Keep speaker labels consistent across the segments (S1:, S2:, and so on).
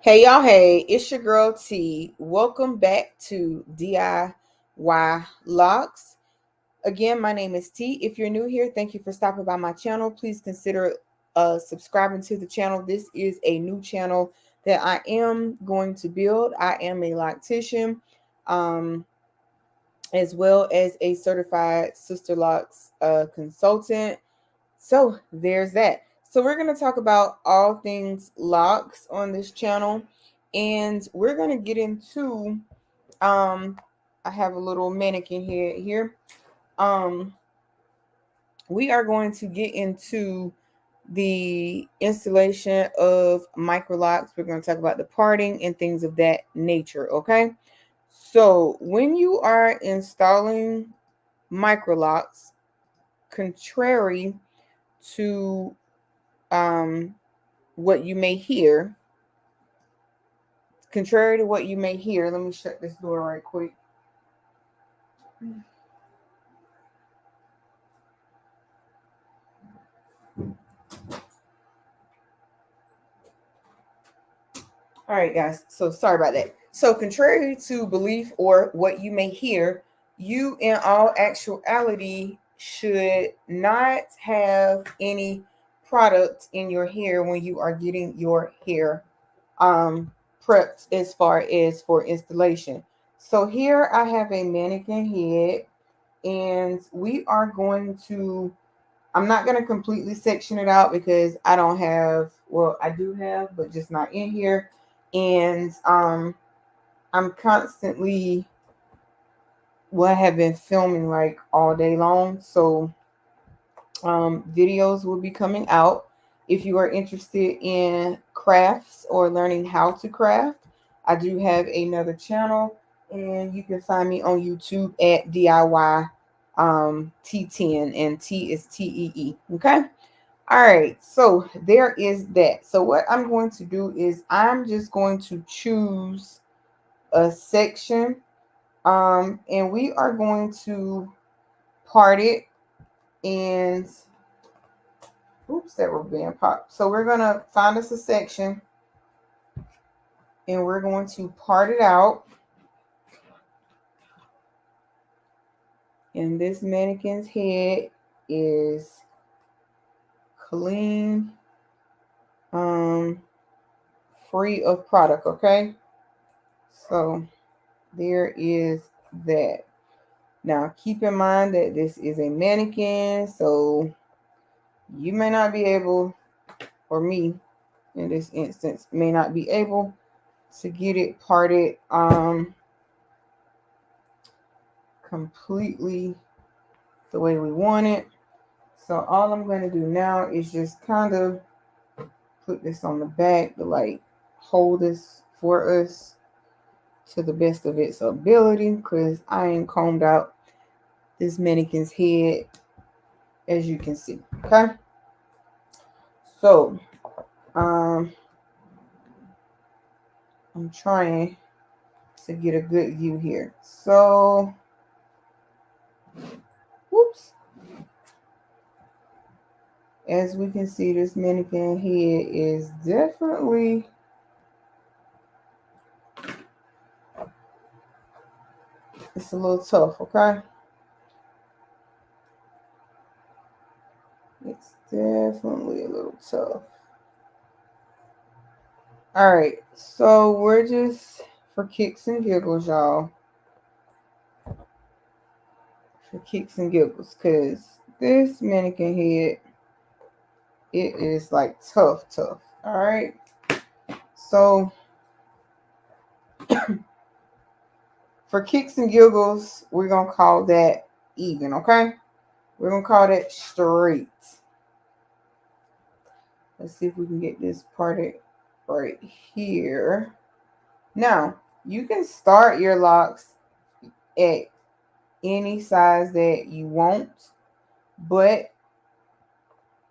S1: Hey y'all, hey, it's your girl T. Welcome back to DIY Locks. Again, my name is T. If you're new here, thank you for stopping by my channel. Please consider subscribing to the channel. This is a new channel that I am going to build. I am a loctician, um, as well as a certified sisterlocs consultant. So there's that. So we're going to talk about all things locks on this channel, and we're going to get into I have a little mannequin here. Um we are going to get into the installation of microlocks. We're going to talk about the parting and things of that nature, okay? So, when you are installing microlocks, contrary to what you may hear, let me shut this door right quick. All right, guys. So sorry about that. So, contrary to belief or what you may hear, you in all actuality should not have any product in your hair when you are getting your hair prepped as far as for installation. So here I have a mannequin head, and we are going to, I'm not going to completely section it out because I don't have, well, I do have, but just not in here. And I'm constantly, well, I have been filming like all day long. So videos will be coming out. If you are interested in crafts or learning how to craft, I do have another channel, and you can find me on YouTube at DIY T10, and T is TEE. Okay. All right. So there is that. So what I'm going to do is I'm just going to choose a section, and we are going to part it, and oops, that was being popped. So we're gonna find us a section, and we're going to part it out. And this mannequin's head is clean, um, free of product. Okay, so there is that. Now keep in mind that this is a mannequin, so you may not be able, or me in this instance, may not be able to get it parted completely the way we want it. So all I'm going to do now is just kind of put this on the back to like hold this for us to the best of its ability, because I ain't combed out this mannequin's head, as you can see. Okay, so I'm trying to get a good view here. So whoops, as we can see, this mannequin head is definitely, it's a little tough. Okay, it's definitely a little tough. All right, so we're just, for kicks and giggles, y'all. For kicks and giggles, because this mannequin head, it is like tough. All right, so for kicks and giggles, we're gonna call that even. Okay, we're gonna call that straight. Let's see if we can get this parted right here. Now, you can start your locks at any size that you want, but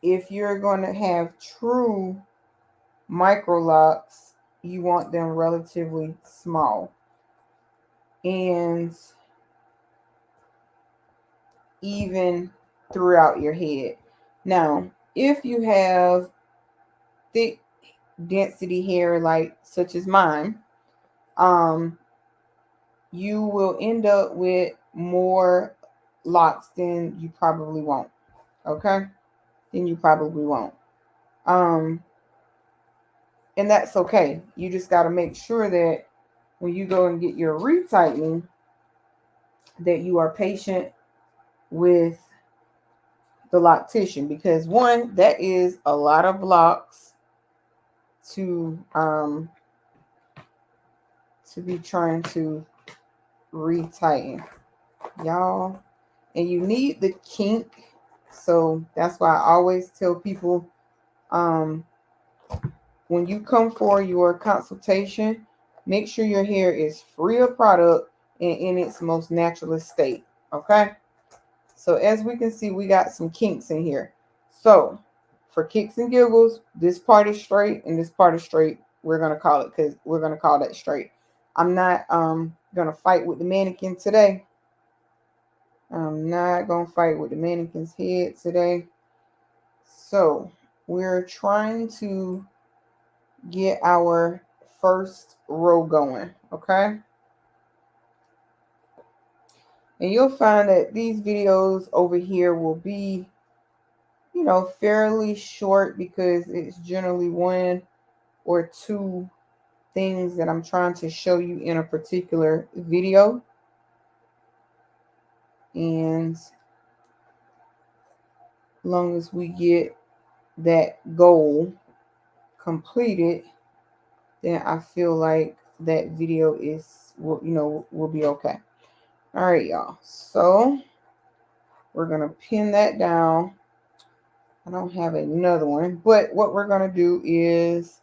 S1: if you're going to have true micro locks, you want them relatively small and even throughout your head. Now, if you have thick density hair, like such as mine, um, you will end up with more locks than you probably won't. Okay? Then you probably won't. Um, and that's okay. You just got to make sure that when you go and get your retightening, that you are patient with the loctician, because one, that is a lot of locks to be trying to retighten, y'all. And you need the kink. So that's why I always tell people, um, when you come for your consultation, make sure your hair is free of product and in its most naturalist state. Okay. So as we can see, we got some kinks in here. So for kicks and giggles, this part is straight and this part is straight. We're gonna call it, because we're gonna call that straight. I'm not gonna fight with the mannequin today. I'm not gonna fight with the mannequin's head today. So we're trying to get our first row going, okay? And you'll find that these videos over here will be, fairly short, because it's generally one or two things that I'm trying to show you in a particular video. And as long as we get that goal completed, then I feel like that video will be okay. All right, y'all. So we're going to pin that down. I don't have another one, but what we're going to do is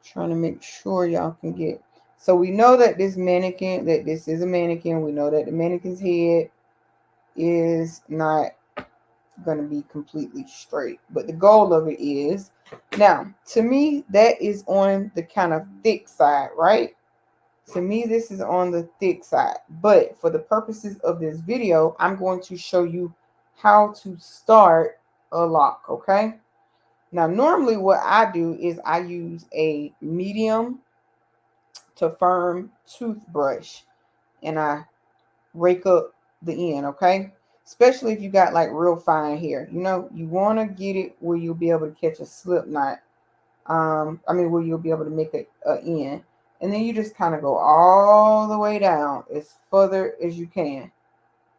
S1: trying to make sure y'all can get. So we know that this is a mannequin. We know that the mannequin's head is not going to be completely straight, but the goal of it is. Now, to me, that is on the kind of thick side, right? To me, this is on the thick side, but for the purposes of this video, I'm going to show you how to start a lock, okay? Now, normally what I do is I use a medium to firm toothbrush and I rake up the end, okay? Especially if you got like real fine hair. You want to get it where you'll be able to catch a slip knot. Where you'll be able to make a end. And then you just kind of go all the way down as further as you can.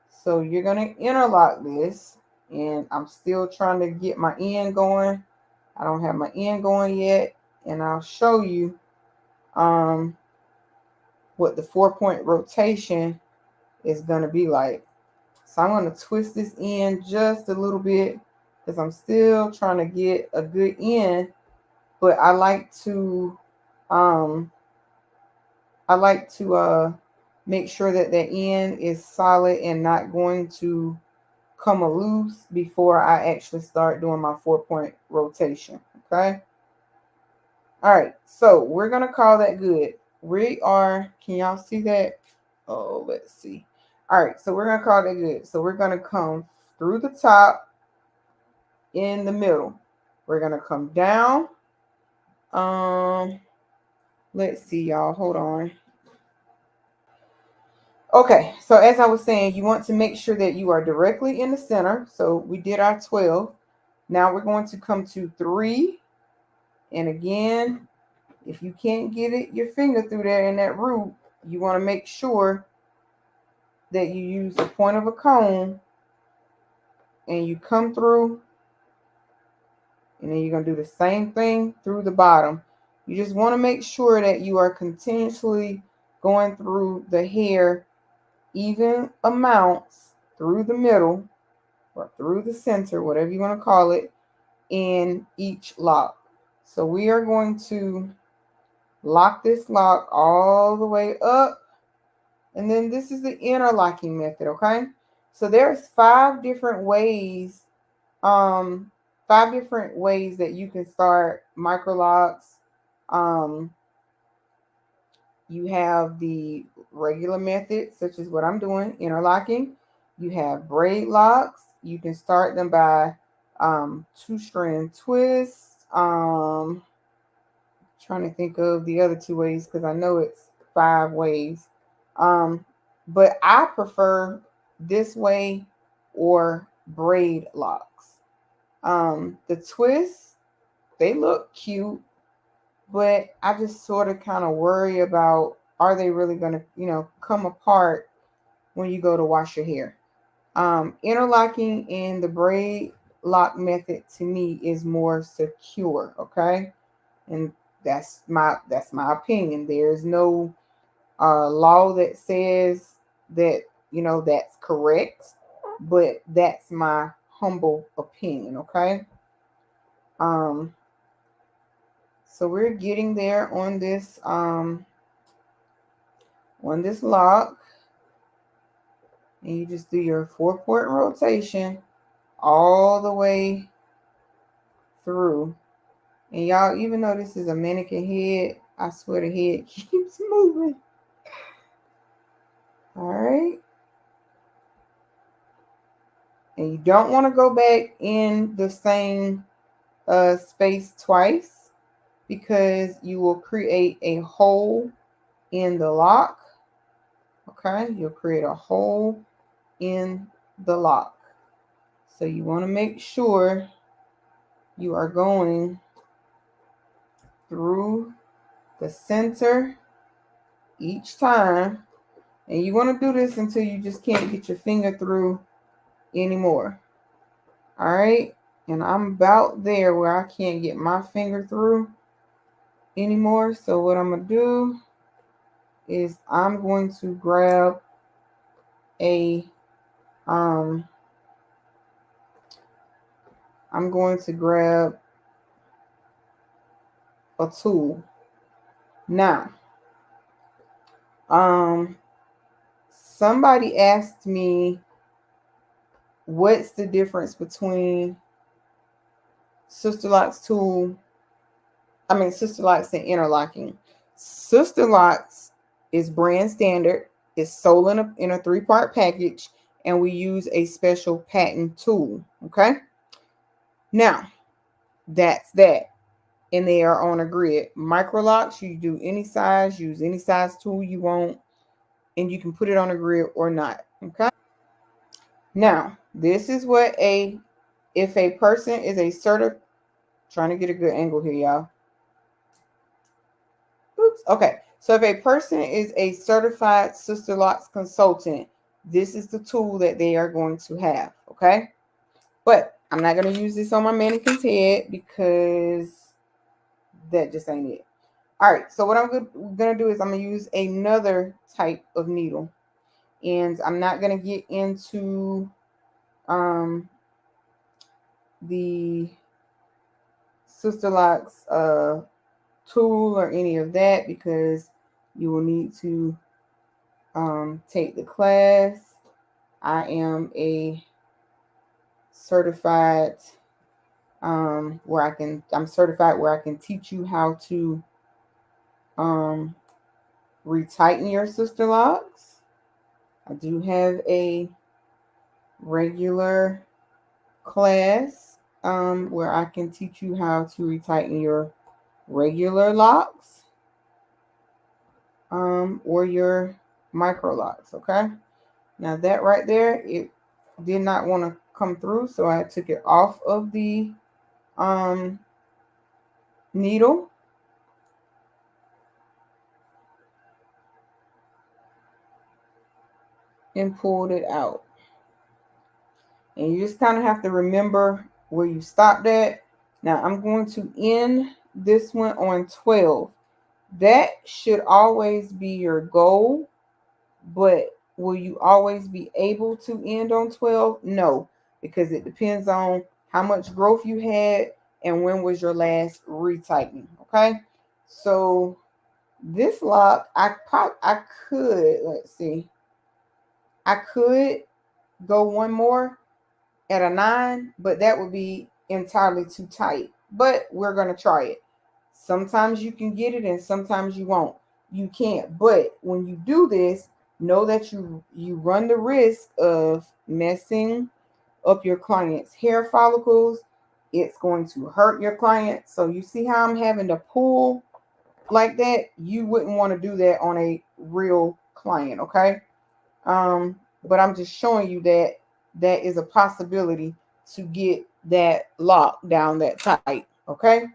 S1: So you're going to interlock this. And I'm still trying to get my end going. I don't have my end going yet. And I'll show you what the 4-point rotation is going to be like. So I'm going to twist this end just a little bit, because I'm still trying to get a good end. But I like to make sure that the end is solid and not going to come loose before I actually start doing my 4-point rotation. Okay. All right. So we're going to call that good. Can y'all see that? Oh, let's see. All right. So we're going to call that good. So we're going to come through the top in the middle. We're going to come down. Let's see, y'all. Hold on. Okay, so as I was saying, you want to make sure that you are directly in the center. So we did our 12. Now we're going to come to 3. And again, if you can't get your finger through there in that root, you want to make sure that you use the point of a comb and you come through. And then you're going to do the same thing through the bottom. You just want to make sure that you are continuously going through the hair even amounts through the middle or through the center, whatever you want to call it, in each lock. So we are going to lock this lock all the way up. And then this is the interlocking method, okay? So there's 5 different ways, 5 different ways that you can start microlocks. You have the regular method, such as what I'm doing, interlocking. You have braid locks. You can start them by 2-strand twists. Trying to think of the other two ways because I know it's 5 ways. Um, but I prefer this way or braid locks. The twists, they look cute, but I just sort of kind of worry about, are they really going to, come apart when you go to wash your hair? Interlocking in the braid lock method to me is more secure, okay? And that's my opinion. There's no law that says that that's correct, but that's my humble opinion, okay? Um, so we're getting there on this lock, and you just do your 4-point rotation all the way through. And y'all, even though this is a mannequin head, I swear the head keeps moving. All right. And you don't want to go back in the same space twice because you will create a hole in the lock. Okay, you'll create a hole in the lock. So you want to make sure you are going through the center each time. And you want to do this until you just can't get your finger through anymore. All right. And I'm about there where I can't get my finger through anymore. So what I'm going to do is I'm going to grab a I'm going to grab a tool. Now, somebody asked me what's the difference between sisterlocs and interlocking. Sisterlocs is brand standard. It's sold in a 3-part package, and we use a special patent tool. Okay. Now, that's that. And they are on a grid. Microlocks, you do any size, use any size tool you want, and you can put it on a grid or not. Okay. Now, this is what if a person is a trying to get a good angle here, y'all. Oops. Okay. So if a person is a certified sisterlocs consultant, this is the tool that they are going to have. Okay. But I'm not going to use this on my mannequin's head because that just ain't it. All right. So what I'm going to do is I'm going to use another type of needle. And I'm not going to get into the sisterlocs tool or any of that because you will need to take the class. I am a certified I'm certified where I can teach you how to retighten your sisterlocs. I do have a regular class where I can teach you how to retighten your regular locks or your microlocks. Okay. Now that right there, it did not want to come through, so I took it off of the needle. And pulled it out. And you just kind of have to remember where you stopped at. Now I'm going to end this one on 12. That should always be your goal, but will you always be able to end on 12? No, because it depends on how much growth you had and when was your last retightening. Okay, so this lock, I could, let's see, I could go one more at a 9, but that would be entirely too tight. But we're going to try it. Sometimes you can get it and sometimes you won't. You can't. But when you do this, know that you run the risk of messing up your client's hair follicles. It's going to hurt your client. So you see how I'm having to pull like that, you wouldn't want to do that on a real client, okay? But I'm just showing you that that is a possibility to get that lock down that tight, okay?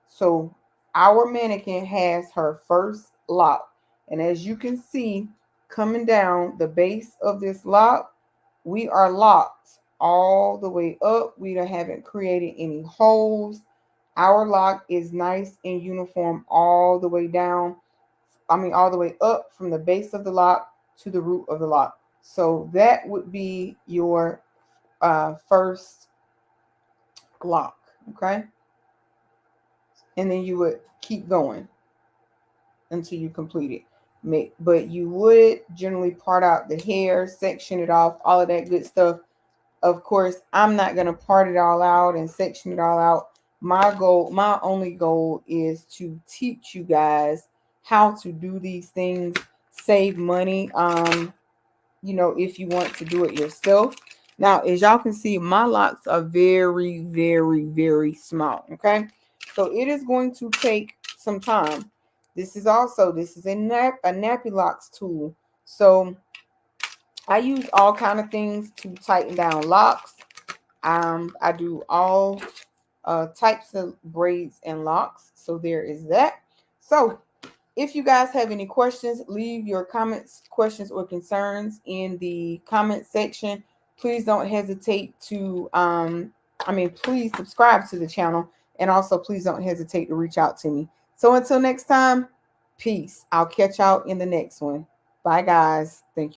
S1: So our mannequin has her first lock, and as you can see, coming down the base of this lock, we are locked all the way up. We haven't created any holes. Our lock is nice and uniform all the way down. I mean, all the way up from the base of the lock to the root of the lock. So that would be your first lock, okay? And then you would keep going until you complete it. But you would generally part out the hair, section it off, all of that good stuff. Of course, I'm not going to part it all out and section it all out. My only goal is to teach you guys how to do these things, save money. If you want to do it yourself. Now, as y'all can see, my locks are very, very, very small. Okay. So it is going to take some time. This is a nappy locks tool. So I use all kind of things to tighten down locks. I do all types of braids and locks. So there is that. So if you guys have any questions, leave your comments, questions, or concerns in the comment section. Please don't hesitate to, please subscribe to the channel. And also, please don't hesitate to reach out to me. So until next time, peace. I'll catch y'all in the next one. Bye, guys. Thank you.